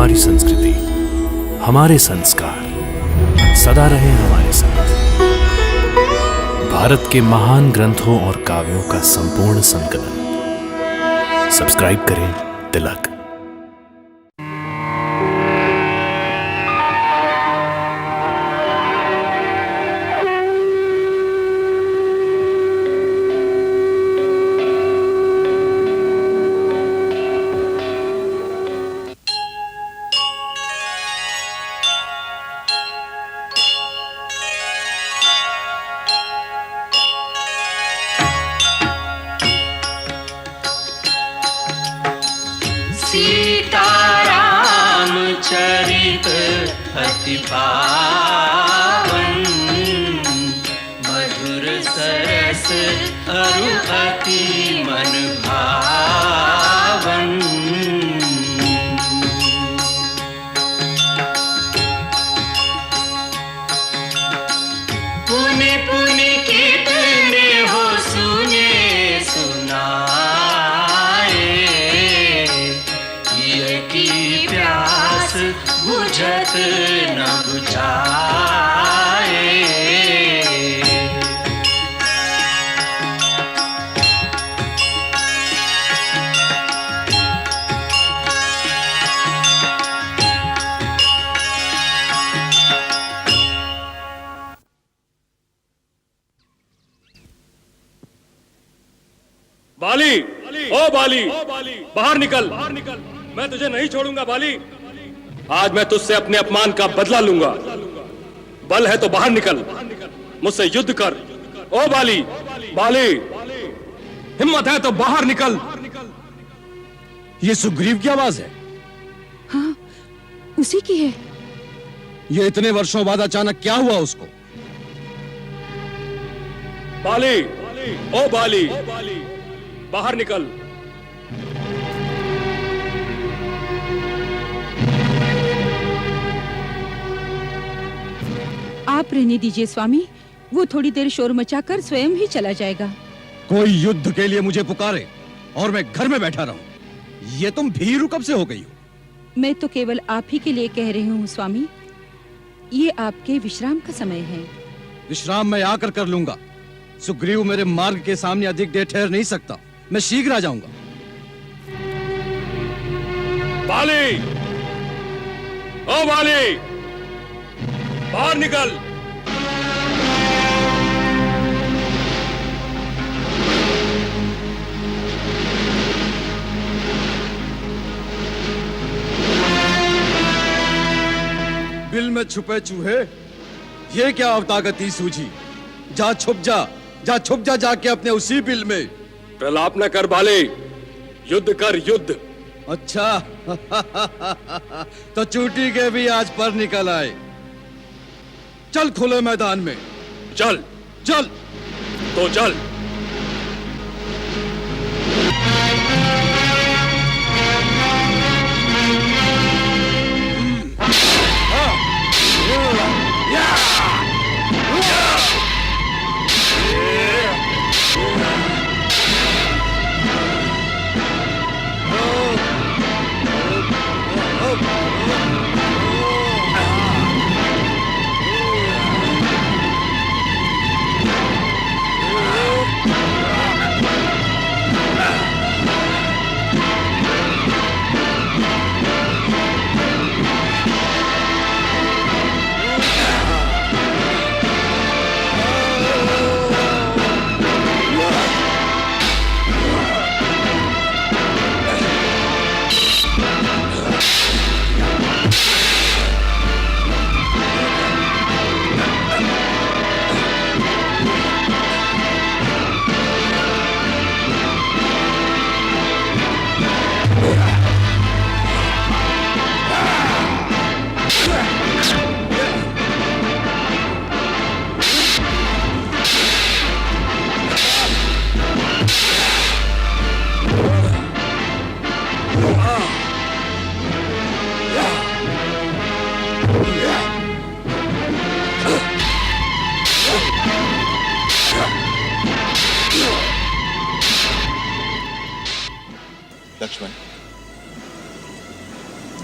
हमारी संस्कृति, हमारे संस्कार सदा रहे हमारे साथ। भारत के महान ग्रंथों और काव्यों का संपूर्ण संकलन। सब्सक्राइब करें तिलक। सीताराम चरित अति पावन, मधुर सरस अरु अति मन भावन। पुनि पुनि कितने हो सुने सुनाए, की प्यास बुझत न बुझाए। बाली, ओ बाली, बाहर निकल, मैं तुझे नहीं छोड़ूंगा बाली। आज मैं तुझसे अपने अपमान का बदला लूंगा। बल है तो बाहर निकल, मुझसे युद्ध कर। ओ बाली, बाली, हिम्मत है तो बाहर निकल। ये सुग्रीव की आवाज है। हाँ, उसी की है। ये इतने वर्षों बाद अचानक क्या हुआ उसको? बाली, ओ बाली, बाहर निकल। आप रहने दीजिए स्वामी, वो थोड़ी देर शोर मचाकर स्वयं ही चला जाएगा। कोई युद्ध के लिए मुझे पुकारे और मैं घर में बैठा रहूं, ये तुम भीरू कब से हो गई हो? मैं तो केवल आप ही के लिए कह रही हूँ स्वामी। ये आपके विश्राम का समय है। विश्राम मैं आकर कर लूंगा। सुग्रीव मेरे मार्ग के सामने अधिक देर ठहर नहीं सकता। मैं शीघ्र आ जाऊंगा। बाली, ओ बाली, बाहर निकल। बिल में छुपे चूहे, ये क्या अवतागती सूझी? जा छुप जा, जा छुप जा जाके अपने उसी बिल में। प्रलाप न कर बाली, युद्ध कर युद्ध। अच्छा तो चूटी के भी आज पर निकल आए। चल खुले मैदान में। चल, चल तो चल।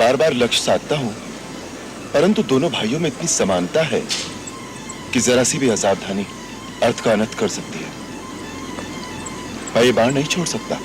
बार बार लक्ष्य साधता हूं, परंतु दोनों भाइयों में इतनी समानता है कि जरा सी भी असावधानी अर्थ का अनर्थ कर सकती है। मैं ये बाण नहीं छोड़ सकता।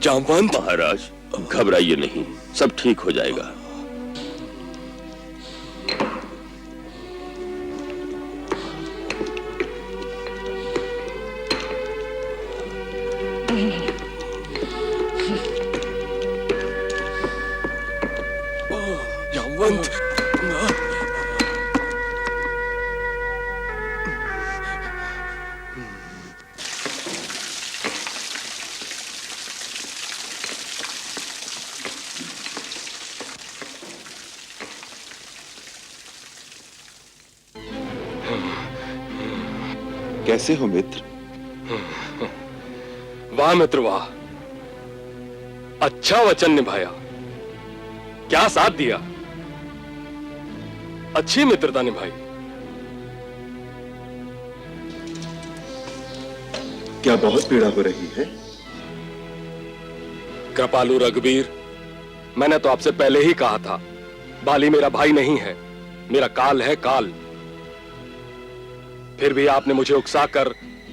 जामवंत महाराज, घबराइए नहीं, सब ठीक हो जाएगा। जामवंत, कैसे हो मित्र? वाह मित्र वाह, अच्छा वचन निभाया, क्या साथ दिया, अच्छी मित्रता निभाई। क्या बहुत पीड़ा हो रही है? कृपालु रघुवीर, मैंने तो आपसे पहले ही कहा था, बाली मेरा भाई नहीं है, मेरा काल है काल। फिर भी आपने मुझे उकसाकर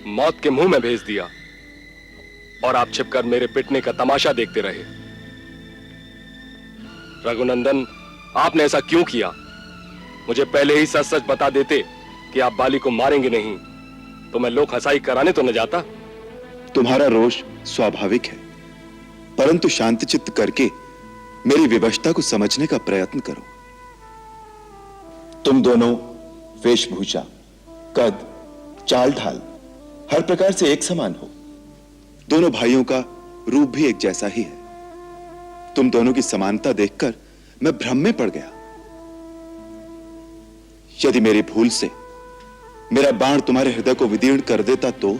मौत के मुंह में भेज दिया और आप छिपकर मेरे पिटने का तमाशा देखते रहे। रघुनंदन, आपने ऐसा क्यों किया? मुझे पहले ही सच सच बता देते कि आप बाली को मारेंगे नहीं, तो मैं लोक हंसाई कराने तो न जाता। तुम्हारा रोष स्वाभाविक है, परंतु शांतचित्त करके मेरी विवशता को समझने का प्रयत्न करो। तुम दोनों वेशभूषा, कद, चाल ढाल हर प्रकार से एक समान हो। दोनों भाइयों का रूप भी एक जैसा ही है। तुम दोनों की समानता देखकर मैं भ्रम में पड़ गया। यदि मेरी भूल से मेरा बाण तुम्हारे हृदय को विदीर्ण कर देता तो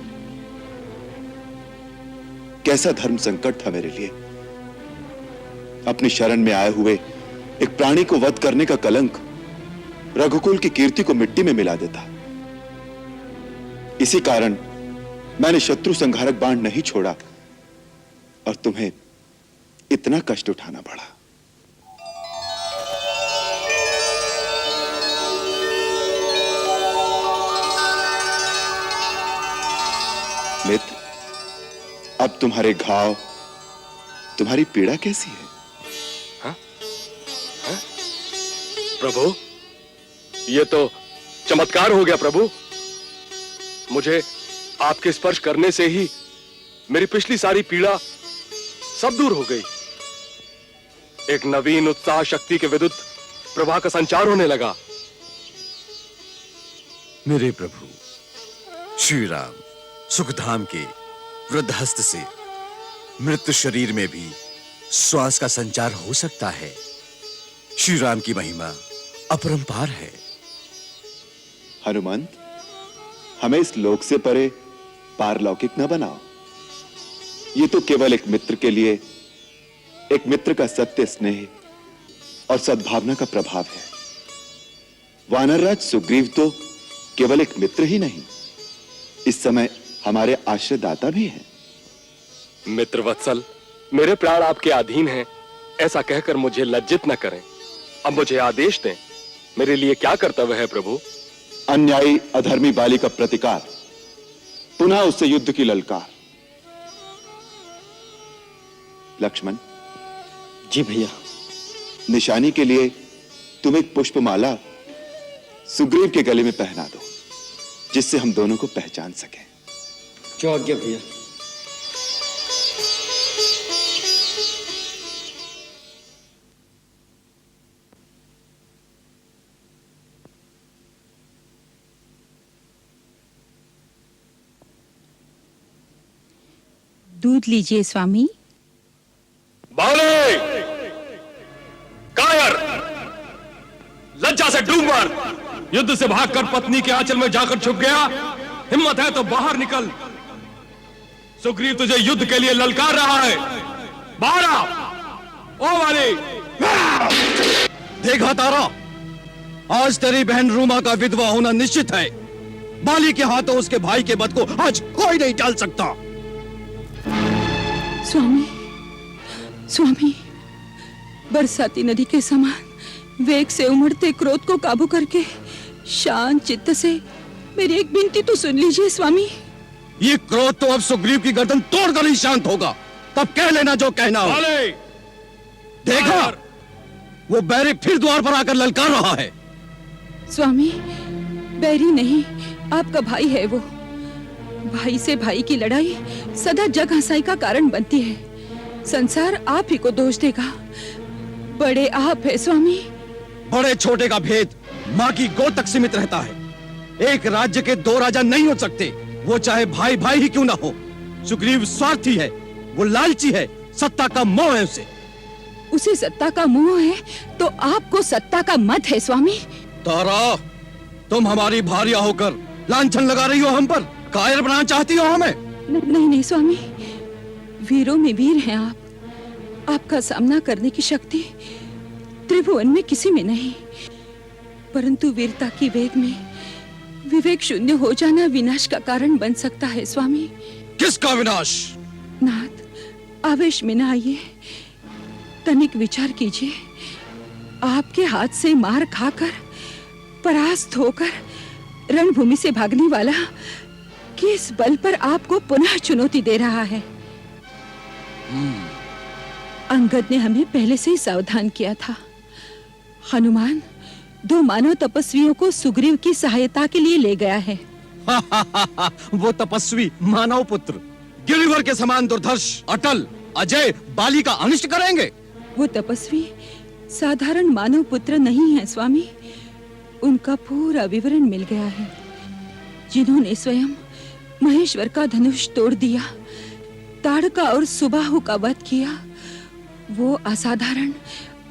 कैसा धर्म संकट था मेरे लिए। अपनी शरण में आए हुए एक प्राणी को वध करने का कलंक रघुकुल की कीर्ति को मिट्टी में मिला देता। इसी कारण मैंने शत्रु संहारक बाण नहीं छोड़ा और तुम्हें इतना कष्ट उठाना पड़ा। मित्र, अब तुम्हारे घाव, तुम्हारी पीड़ा कैसी है? प्रभु, ये तो चमत्कार हो गया प्रभु। मुझे आपके स्पर्श करने से ही मेरी पिछली सारी पीड़ा सब दूर हो गई। एक नवीन उत्साह शक्ति के विद्युत प्रवाह का संचार होने लगा। मेरे प्रभु श्री राम सुखधाम के वृद्धहस्त से मृत शरीर में भी श्वास का संचार हो सकता है। श्री राम की महिमा अपरंपार है। हनुमंत, हमें इस लोक से परे पारलौकिक न बनाओ। ये तो केवल एक मित्र के लिए, एक मित्र का सत्य स्नेह और सद्भावना का प्रभाव है। वानरराज सुग्रीव तो केवल एक मित्र ही नहीं, इस समय हमारे आश्रयदाता भी हैं। मित्र वत्सल, मेरे प्राण आपके अधीन हैं, ऐसा कहकर मुझे लज्जित न करें। अब मुझे आदेश दें, मेरे लिए क्या कर्तव्य है प्रभु? अन्यायी अधर्मी बाली का प्रतिकार, पुनः उससे युद्ध की ललकार। लक्ष्मण जी भैया। निशानी के लिए तुम एक पुष्पमाला सुग्रीव के गले में पहना दो, जिससे हम दोनों को पहचान सकें। जो आज्ञा भैया। दूध लीजिए स्वामी। बाले! कायर! लज्जा से डूब मर! युद्ध से भागकर पत्नी के आंचल में जाकर छुप गया। हिम्मत है तो बाहर निकल। सुग्रीव तुझे युद्ध के लिए ललकार रहा है। बाहर आ! ओ वाले! देखा तारा, आज तेरी बहन रूमा का विधवा होना निश्चित है। बाली के हाथों उसके भाई के वध को आज कोई नहीं टाल सकता। स्वामी, स्वामी, बरसाती नदी के समान वेग से उमड़ते क्रोध को काबू करके शांत चित्त से मेरी एक विनती तो सुन लीजिए स्वामी। ये क्रोध तो अब सुग्रीव की गर्दन तोड़कर ही शांत होगा, तब कह लेना जो कहना हो। देखा, वो बैरी फिर द्वार पर आकर ललकार रहा है। स्वामी, बैरी नहीं, आपका भाई है वो। भाई से भाई की लड़ाई सदा जग हंसाई का कारण बनती है। संसार आप ही को दोष देगा। बड़े आप है स्वामी। बड़े छोटे का भेद माँ की गोद तक सीमित रहता है। एक राज्य के दो राजा नहीं हो सकते, वो चाहे भाई भाई ही क्यों ना हो। सुग्रीव स्वार्थी है, वो लालची है, सत्ता का मोह है उसे। उसे सत्ता का मोह है तो आपको सत्ता का मत है स्वामी। तारा, तुम हमारी भारिया होकर लांछन लगा रही हो हम पर, कायर बनाना चाहती हो हमें। नहीं नहीं स्वामी, वीरों में वीर हैं आप। आपका सामना करने की शक्ति त्रिभुवन में किसी में नहीं, परंतु वीरता की वेग में विवेक शून्य हो जाना विनाश का कारण बन सकता है स्वामी। किसका विनाश? नाथ, आवेश में न आइए, तनिक विचार कीजिए। आपके हाथ से मार खाकर परास्त होकर रणभूमि से भागने वाला किस बल पर आपको पुनः चुनौती दे रहा है? अंगद ने हमें पहले से ही सावधान किया था। हनुमान दो मानव तपस्वियों को सुग्रीव की सहायता के लिए ले गया है। वो तपस्वी मानव पुत्र गिरिवर के समान दुर्धर्ष, अटल, अजय बाली का अनिष्ट करेंगे। वो तपस्वी साधारण मानव पुत्र नहीं है स्वामी। उनका पूरा विवरण मिल गया है। जिन्होंने स्वयं महेश्वर का धनुष तोड़ दिया, ताड़का और सुबाहु का वध किया, वो असाधारण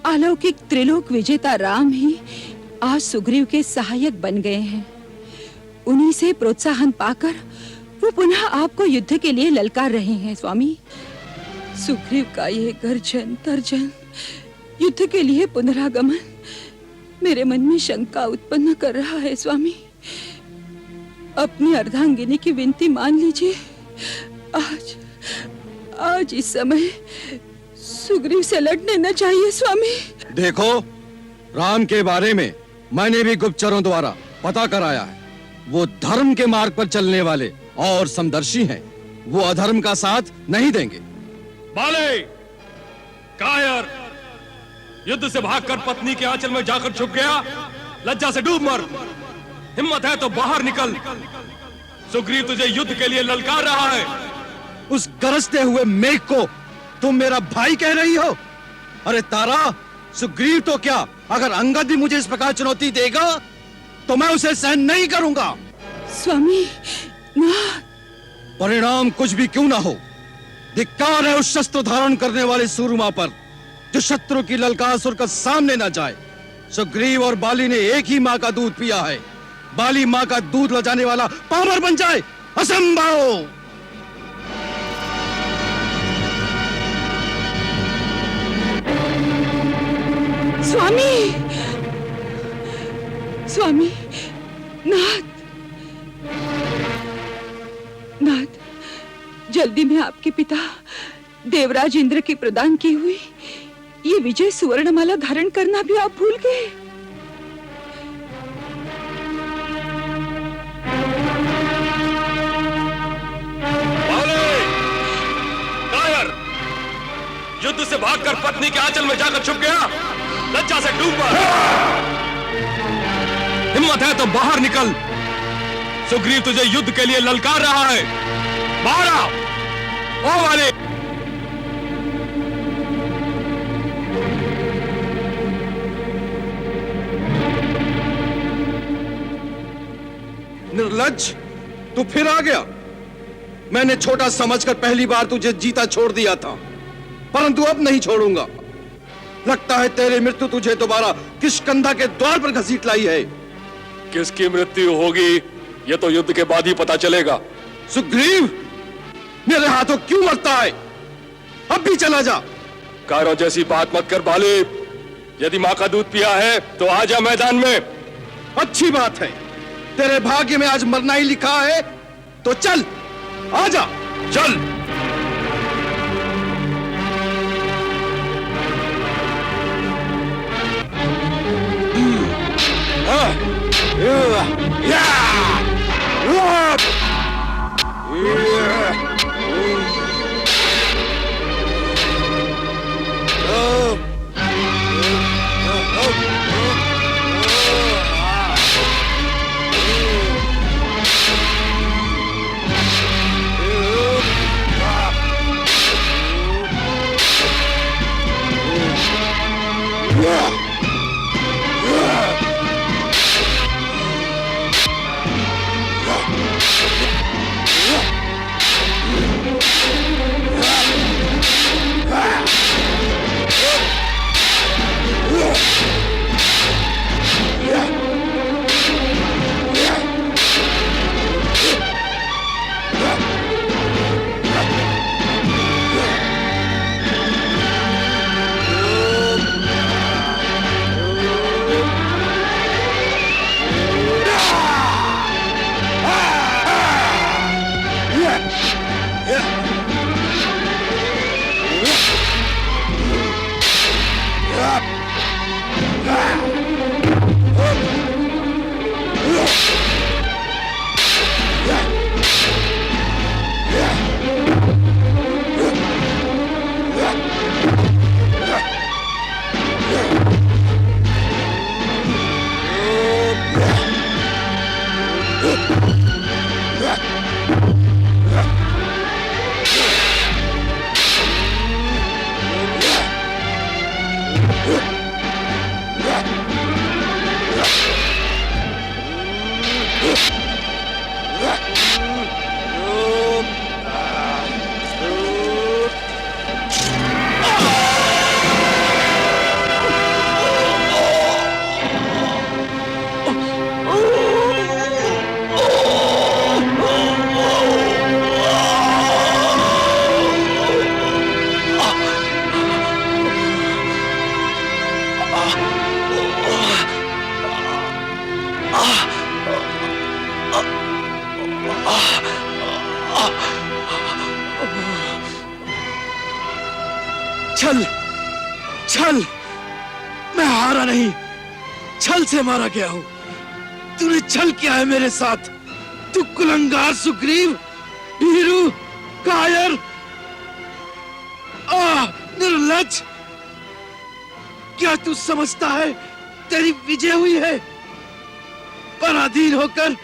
अलौकिक त्रिलोक विजेता राम ही आज सुग्रीव के सहायक बन गए हैं। उन्हीं से प्रोत्साहन पाकर वो पुनः आपको युद्ध के लिए ललकार रहे हैं स्वामी। सुग्रीव का ये गर्जन तर्जन, युद्ध के लिए पुनरागमन मेरे मन में शंका उत्पन्न कर रहा है स्वामी। अपनी अर्धांगिनी की विनती मान लीजिए। आज इस समय सुग्रीव से लड़ने न चाहिए स्वामी। देखो, राम के बारे में मैंने भी गुप्तचरों द्वारा पता कराया है। वो धर्म के मार्ग पर चलने वाले और समदर्शी हैं। वो अधर्म का साथ नहीं देंगे। बाले, कायर, युद्ध से भागकर पत्नी के आंचल में जाकर छुप गया। लज्जा से डूब मर। हिम्मत है तो बाहर निकल। सुग्रीव तुझे युद्ध के लिए ललकार रहा है। उस गरजते हुए मेघ को तुम मेरा भाई कह रही हो? अरे तारा, सुग्रीव तो क्या, अगर अंगद भी मुझे इस प्रकार चुनौती देगा तो मैं उसे सहन नहीं करूंगा। स्वामी ना। परिणाम कुछ भी क्यों ना हो, धिक्कार है उस शस्त्र धारण करने वाले सूरमा पर जो शत्रु की ललकार सुनकर सामने न जाए। सुग्रीव और बाली ने एक ही मां का दूध पिया है। बाली मां का दूध ले जाने वाला पामर बन जाए, असंभव। स्वामी, स्वामी, नाथ, नाथ, जल्दी में आपके पिता देवराज इंद्र की प्रदान की हुई ये विजय सुवर्णमाला धारण करना भी आप भूल गए। कायर, युद्ध से भागकर पत्नी के आंचल में जाकर छुप गया। लज्जा से डूब मर। हिम्मत है तो बाहर निकल। सुग्रीव तुझे युद्ध के लिए ललकार रहा है। बाहर आ। ओ वाले, निर्लज्ज, तू फिर आ गया। मैंने छोटा समझकर पहली बार तुझे जीता छोड़ दिया था, परंतु अब नहीं छोड़ूंगा। लगता है तेरी मृत्यु तुझे दोबारा किष्किंधा के द्वार पर घसीट लाई है। किसकी मृत्यु होगी ये तो युद्ध के बाद ही पता चलेगा। सुग्रीव, मेरे हाथों क्यों मरता है? अब भी चला जा। कायरों जैसी बात मत कर बाले। यदि मां का दूध पिया है तो आ जा मैदान में। अच्छी बात है, तेरे भाग्य में आज मरना ही लिखा है, तो चल, आजा। चल। मारा नहीं, छल से मारा गया हूं। तूने छल किया है मेरे साथ। तू कुलंगार सुग्रीव, भीरू, कायर, निर्लज्ज। क्या तू समझता है तेरी विजय हुई है? पराधीन होकर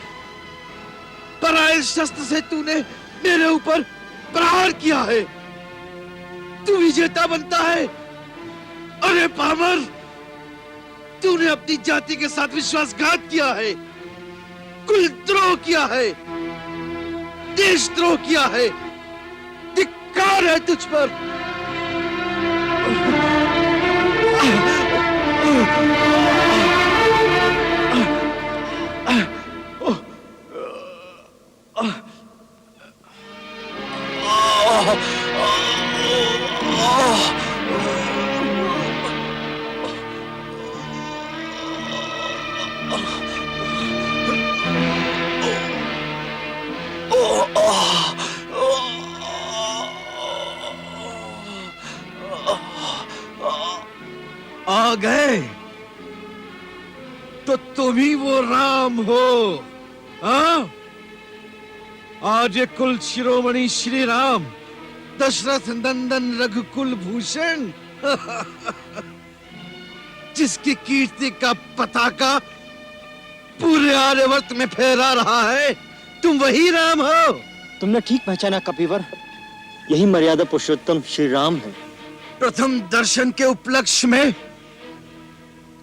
पराये शस्त्र से तूने मेरे ऊपर प्रहार किया है। तू विजेता बनता है। अरे पामर, तूने अपनी जाति के साथ विश्वासघात किया है, कुलद्रोह किया है, देशद्रोह किया है। धिक्कार है तुझ पर। आ गए तो तुम ही वो राम हो, हाँ? आज ये कुल शिरोमणि श्री राम, दशरथ नंदन रघुकुल भूषण, जिसकी कीर्ति का पताका पूरे आर्यवर्त में फहरा रहा है, तुम वही राम हो। तुमने ठीक पहचाना कपिवर, यही मर्यादा पुरुषोत्तम श्री राम है। प्रथम दर्शन के उपलक्ष्य में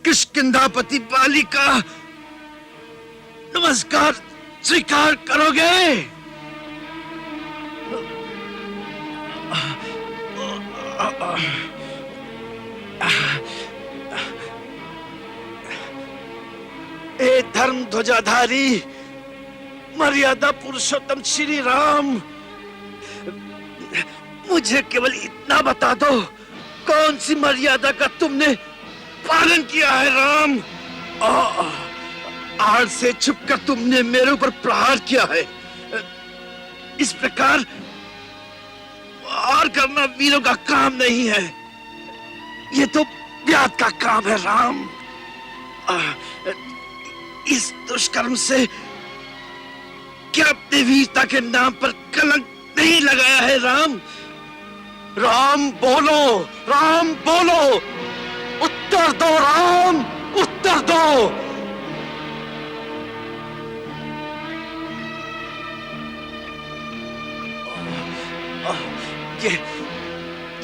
किष्किंधापति बाली का नमस्कार स्वीकार करोगे? ए धर्म ध्वजाधारी मर्यादा पुरुषोत्तम श्री राम, मुझे केवल इतना बता दो, कौन सी मर्यादा का तुमने पालन किया है राम? आड़ से छुपकर तुमने मेरे ऊपर प्रहार किया है। इस प्रकार वार करना वीरों का काम नहीं है, ये तो व्याध का काम है राम। इस दुष्कर्म से क्या अपने वीरता के नाम पर कलंक नहीं लगाया है राम? राम बोलो, राम बोलो, उत्तर दो राम, उत्तर दो।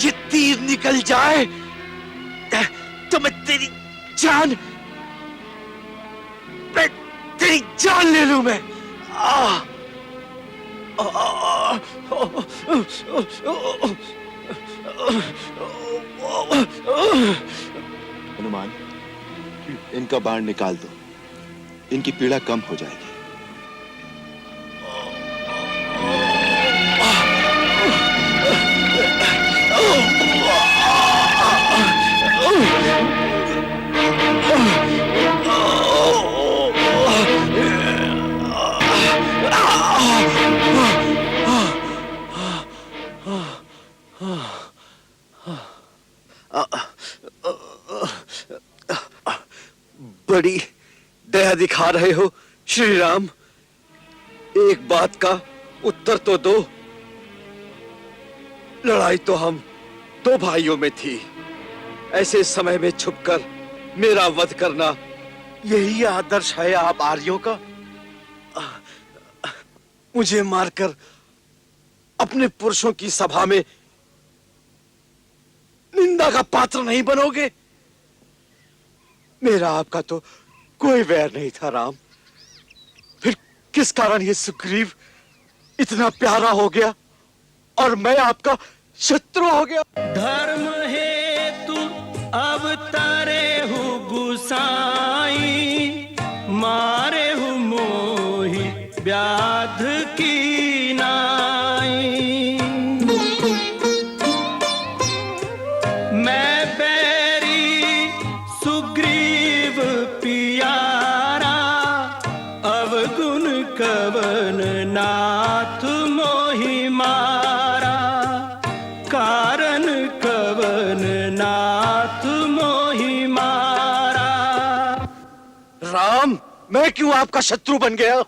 ये तीर निकल जाए तो मैं तेरी जान ले लूं मैं। हनुमान, इनका बाण निकाल दो, इनकी पीड़ा कम हो जाएगी। बड़ी दया दिखा रहे हो श्री राम। एक बात का उत्तर तो दो, लड़ाई तो हम दो भाइयों में थी, ऐसे समय में छुपकर मेरा वध करना, यही आदर्श है आप आर्यों का? मुझे मारकर अपने पुरुषों की सभा में निंदा का पात्र नहीं बनोगे? मेरा आपका तो कोई वैर नहीं था राम, फिर किस कारण ये सुग्रीव इतना प्यारा हो गया और मैं आपका शत्रु हो गया? धर्म हेतु अवतारे हूँ गुसाई, मारे हूँ मोहि व्याध की नाई। मैं बैरी सुग्रीव पियारा, अवगुण कवन नाथ मोहि मारा। कारण कवन नाथ मोहि मारा। राम, मैं क्यों आपका शत्रु बन गया?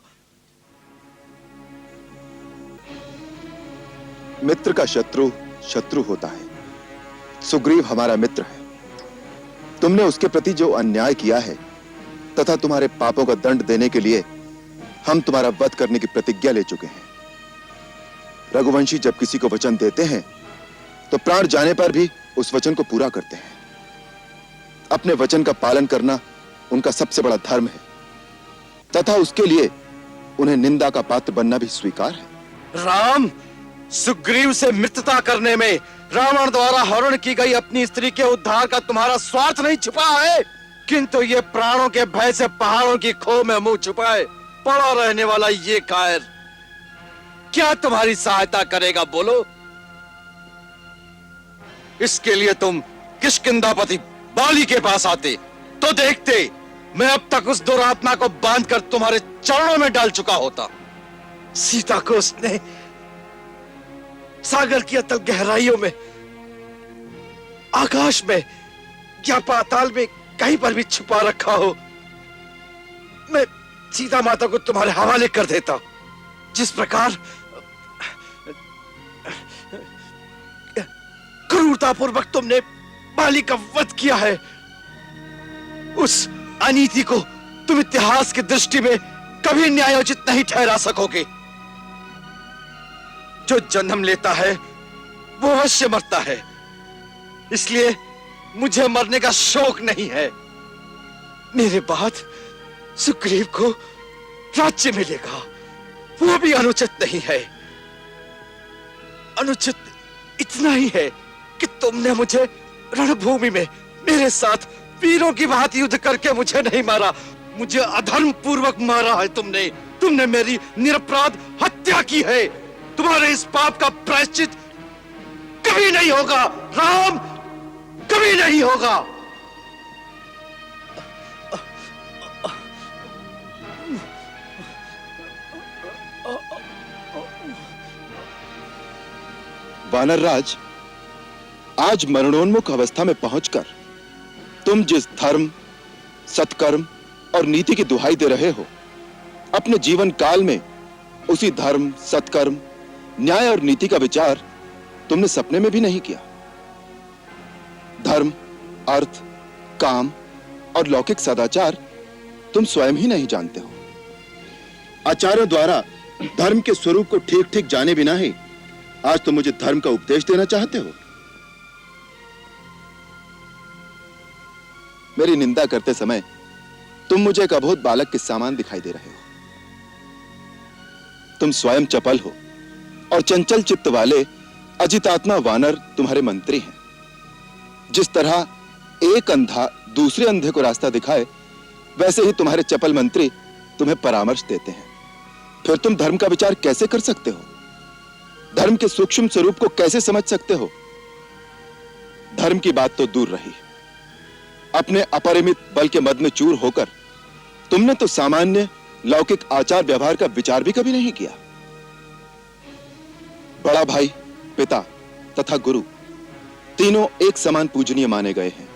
मित्र का शत्रु शत्रु होता है। सुग्रीव हमारा मित्र है। तुमने उसके प्रति जो अन्याय किया है तथा तुम्हारे पापों का दंड देने के लिए हम तुम्हारा वध करने की प्रतिज्ञा ले चुके हैं। रघुवंशी जब किसी को वचन देते हैं तो प्राण जाने पर भी उस वचन को पूरा करते हैं। अपने वचन का पालन करना उनका सबसे बड़ा धर्म है तथा उसके लिए उन्हें निंदा का पात्र बनना भी स्वीकार है। राम, सुग्रीव से मित्रता करने में रावण द्वारा हरण की गई अपनी स्त्री के उद्धार का तुम्हारा स्वार्थ नहीं छिपा है, किंतु ये प्राणों के भय से पहाड़ों की खो में मुंह छुपाए पड़ा रहने वाला ये कायर क्या तुम्हारी सहायता करेगा? बोलो। इसके लिए तुम किष्किंधापति बाली के पास आते तो देखते मैं अब तक उस दुरात्मा को बांधकर तुम्हारे चरणों में डाल चुका होता। सीता को उसने सागर की अतल गहराइयों में, आकाश में या पाताल में कहीं पर भी छुपा रखा हो, मैं सीता माता को तुम्हारे हवाले कर देता। जिस प्रकार क्रूरतापूर्वक तुमने बाली का वध किया है, उस अनीति को तुम इतिहास की दृष्टि में कभी न्यायोचित नहीं ठहरा सकोगे। जो जन्म लेता है वो अवश्य मरता है, इसलिए मुझे मरने का शौक नहीं है। मेरे बाद सुग्रीव को राज्य मिलेगा, वो भी अनुचित नहीं है। अनुचित इतना ही है कि तुमने मुझे रणभूमि में मेरे साथ वीरों की भांति युद्ध करके मुझे नहीं मारा, मुझे अधर्म पूर्वक मारा है तुमने। तुमने मेरी निरपराध हत्या की है। तुम्हारे इस पाप का प्रायश्चित कभी नहीं होगा राम, कभी नहीं होगा। वानरराज, आज मरणोन्मुख अवस्था में पहुंचकर तुम जिस धर्म, सत्कर्म और नीति की दुहाई दे रहे हो, अपने जीवन काल में उसी धर्म, सत्कर्म, न्याय और नीति का विचार तुमने सपने में भी नहीं किया। धर्म, अर्थ, काम और लौकिक सदाचार तुम स्वयं ही नहीं जानते हो। आचार्यों द्वारा धर्म के स्वरूप को ठीक ठीक जाने बिना ही आज तुम मुझे धर्म का उपदेश देना चाहते हो। मेरी निंदा करते समय तुम मुझे एक अबोध बालक के समान दिखाई दे रहे हो। तुम स्वयं चपल हो और चंचल चित्त वाले अजितात्मा वानर तुम्हारे मंत्री हैं। जिस तरह एक अंधा दूसरे अंधे को रास्ता दिखाए, वैसे ही तुम्हारे चपल मंत्री तुम्हें परामर्श देते हैं। फिर तुम धर्म का विचार कैसे कर सकते हो? धर्म के सूक्ष्म स्वरूप को कैसे समझ सकते हो? धर्म की बात तो दूर रही, अपने अपरिमित बल के मद में चूर होकर तुमने तो सामान्य लौकिक आचार व्यवहार का विचार भी कभी नहीं किया। बड़ा भाई, पिता तथा गुरु तीनों एक समान पूजनीय माने गए हैं।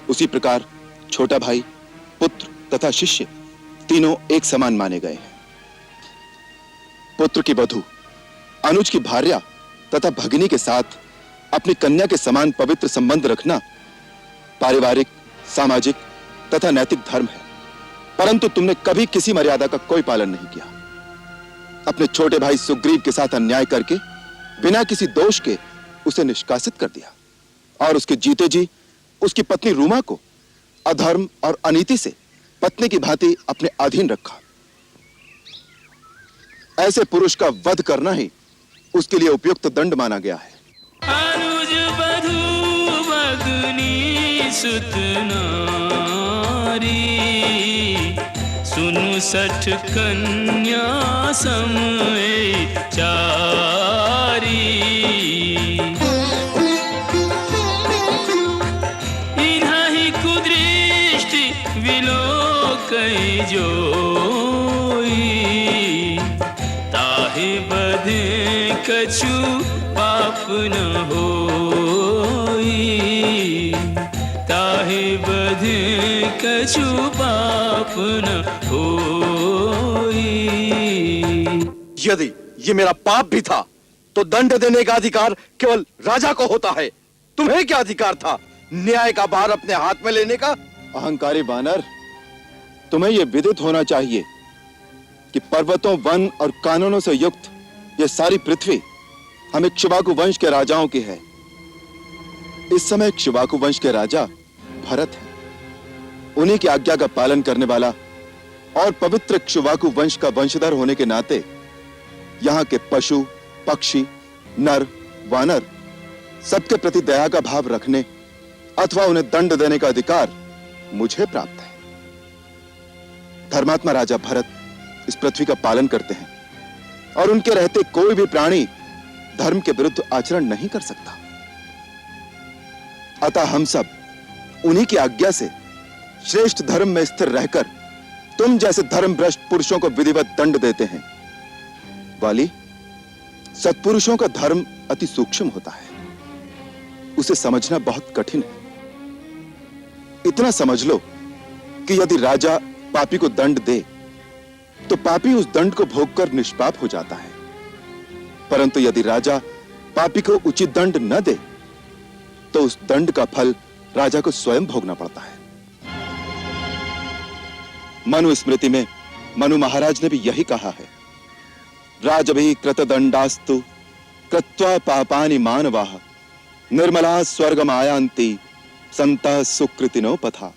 उसी प्रकार छोटा भाई, पुत्र तथा शिष्य तीनों एक समान माने गए हैं। पुत्र की वधू, अनुज की भार्या तथा भगिनी के साथ अपनी कन्या के समान पवित्र संबंध रखना पारिवारिक, सामाजिक तथा नैतिक धर्म है, परंतु तुमने कभी किसी मर्यादा का कोई पालन नहीं किया। अपने छोटे भाई सुग्रीव के साथ अन्याय करके बिना किसी दोष के उसे निष्कासित कर दिया और उसके जीते जी उसकी पत्नी रूमा को अधर्म और अनीति से पत्नी की भांति अपने अधीन रखा। ऐसे पुरुष का वध करना ही उसके लिए उपयुक्त दंड माना गया है। अनुज बधू भगनी सुत नारी, सुनु सठ कन्या समय चारी। इन्हीं कुदृष्टि विलोकय जोई, ताहि बधे कछु पाप न होई, ताहि बधे कछु पाप न होई। यदि ये मेरा पाप भी था तो दंड देने का अधिकार केवल राजा को होता है। तुम्हें क्या अधिकार था न्याय का भार अपने हाथ में लेने का? अहंकारी वानर, तुम्हें यह विदित होना चाहिए कि पर्वतों, वन और कानूनों से युक्त यह सारी पृथ्वी हम इक्ष्वाकु वंश के राजाओं की है। इस समय इक्ष्वाकु वंश के राजा भरत हैं। उन्हीं की आज्ञा का पालन करने वाला और पवित्र इक्ष्वाकु वंश का वंशधर होने के नाते यहाँ के पशु, पक्षी, नर, वानर सबके प्रति दया का भाव रखने अथवा उन्हें दंड देने का अधिकार मुझे प्राप्त है। धर्मात्मा राजा भरत इस पृथ्वी का पालन करते हैं और उनके रहते कोई भी प्राणी धर्म के विरुद्ध आचरण नहीं कर सकता। अतः हम सब उन्हीं की आज्ञा से श्रेष्ठ धर्म में स्थिर रहकर तुम जैसे धर्मभ्रष्ट पुरुषों को विधिवत दंड देते हैं। वाली, सत्पुरुषों का धर्म अति सूक्ष्म होता है, उसे समझना बहुत कठिन है। इतना समझ लो कि यदि राजा पापी को दंड दे तो पापी उस दंड को भोगकर निष्पाप हो जाता है, परंतु यदि राजा पापी को उचित दंड न दे तो उस दंड का फल राजा को स्वयं भोगना पड़ता है। मनु स्मृति में मनु महाराज ने भी यही कहा है, राजभी कृतदंडास्तु कृत्वा पापानि मानवाः निर्मला स्वर्गमायान्ति संतः सुकृतिनो पथा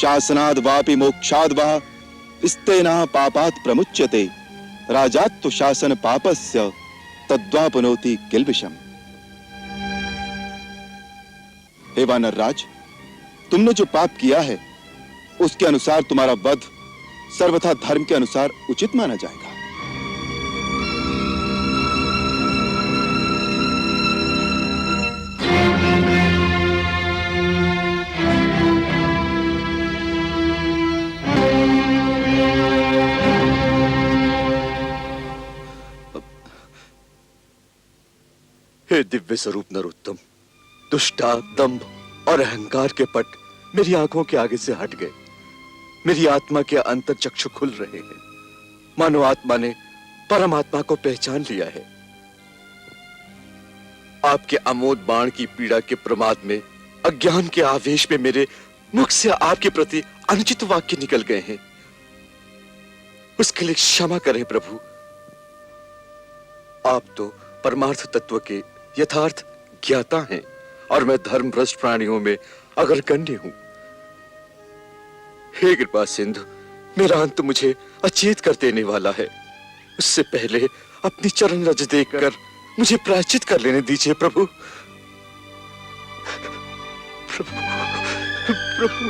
शासनाद् वापि मोक्षाद् वा स्तेनः पापात् प्रमुच्यते राजात्तु शासन पापस्य तद्वापनोति किल्बिषम्। हे वानर राज, तुमने जो पाप किया है उसके अनुसार तुम्हारा वध सर्वथा धर्म के अनुसार उचित माना जाएगा। हे दिव्य स्वरूप नरोत्तम, दुष्टा, दंभ और अहंकार के पट मेरी आंखों के आगे से हट गए। मेरी आत्मा के अंतर चक्षु खुल रहे हैं। मानो आत्मा ने परमात्मा को पहचान लिया है। आपके अमोद बाण की पीड़ा के प्रमाद में, अज्ञान के आवेश में मेरे मुख से आपके प्रति अनुचित वाक्य निकल गए हैं। उसके लिए क्षमा करें प्रभु। आप तो परमार्थ तत्व के यथार्थ ज्ञाता हैं और मैं धर्मभ्रष्ट प्राणियों में अग्रगण्य हूं। हे कृपा सिंधु, मेरा अंत मुझे अचेत कर देने वाला है। उससे पहले अपनी चरण रज देखकर मुझे प्रायश्चित कर लेने दीजिए प्रभु। प्रभु, प्रभु,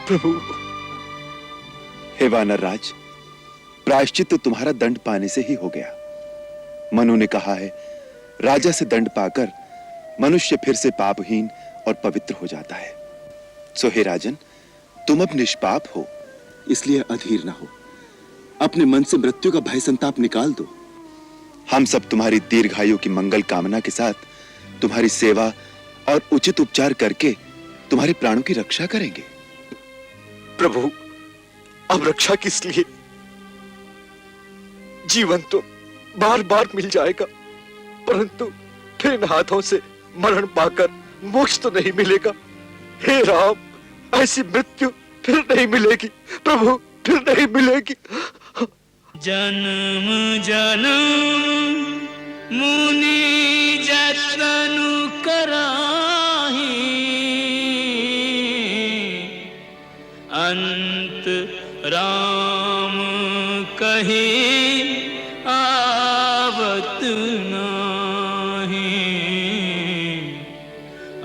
प्रभु। हे वानर राज, प्रायश्चित तो तुम्हारा दंड पाने से ही हो गया। मनु ने कहा है, राजा से दंड पाकर मनुष्य फिर से पापहीन और पवित्र हो जाता है। सो हे राजन, तुम अब निष्पाप हो, इसलिए अधीर ना हो। अपने मन से मृत्यु का भय संताप निकाल दो। हम सब तुम्हारी दीर्घायु की मंगल कामना के साथ तुम्हारी सेवा और उचित उपचार करके तुम्हारे प्राणों की रक्षा करेंगे। प्रभु, अब रक्षा किस लिए? जीवन तो बार बार मिल जाएगा, परंतु फिर इन हाथों से मरण पाकर मोक्ष तो नहीं मिलेगा। हे राम, ऐसी मृत्यु फिर नहीं मिलेगी प्रभु, फिर नहीं मिलेगी। जन्म जन्म मुनि जतनु कराहि अंत राम कहे आवत नाही।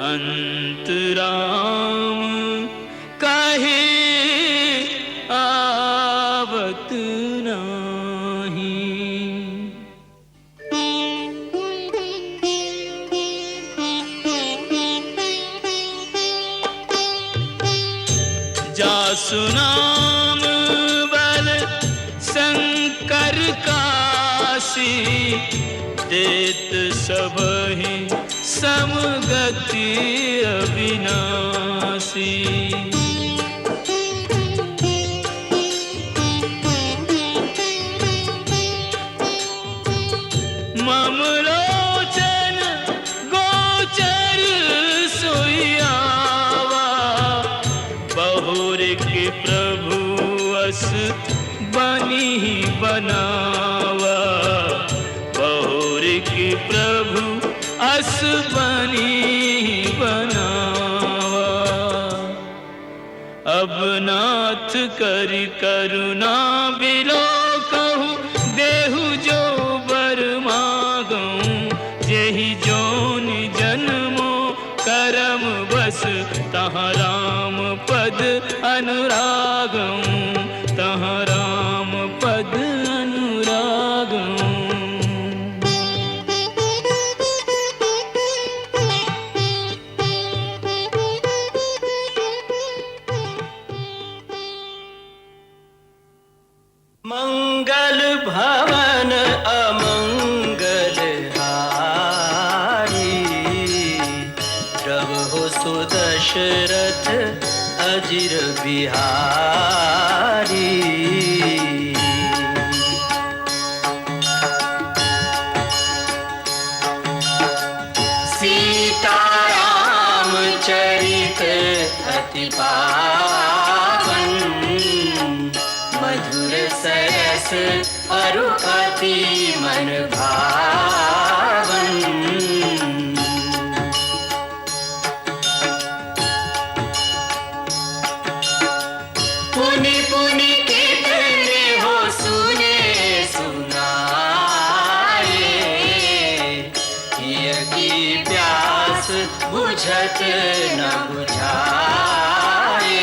अंत राम कहे आवत नाही। जासु नाम बल शंकर का देत सबहि समगति अविनाशी। ममलोचन गोचर सोयावा, बहुर के प्रभु अस बनी बनावा, बहुर के प्रभु अस बनी बनावा। अब नाथ कर करुणा बिलो कहूँ, देहु जो बर मागऊं, जेहि जोन जन्मो करम बस, तहाँ राम पद अनुरागऊं, तहाँ राम पद अनुरागऊं। मंगल भवन अमंगल हारी, प्रभु सुदशरथ अजिर बिहारी। सीताराम चरित अति पावन, मधुर सरस अरु अति मन भावन। पुनि पुनि कितने हो सुने सुनाए, हिय की प्यास बुझत न बुझाए।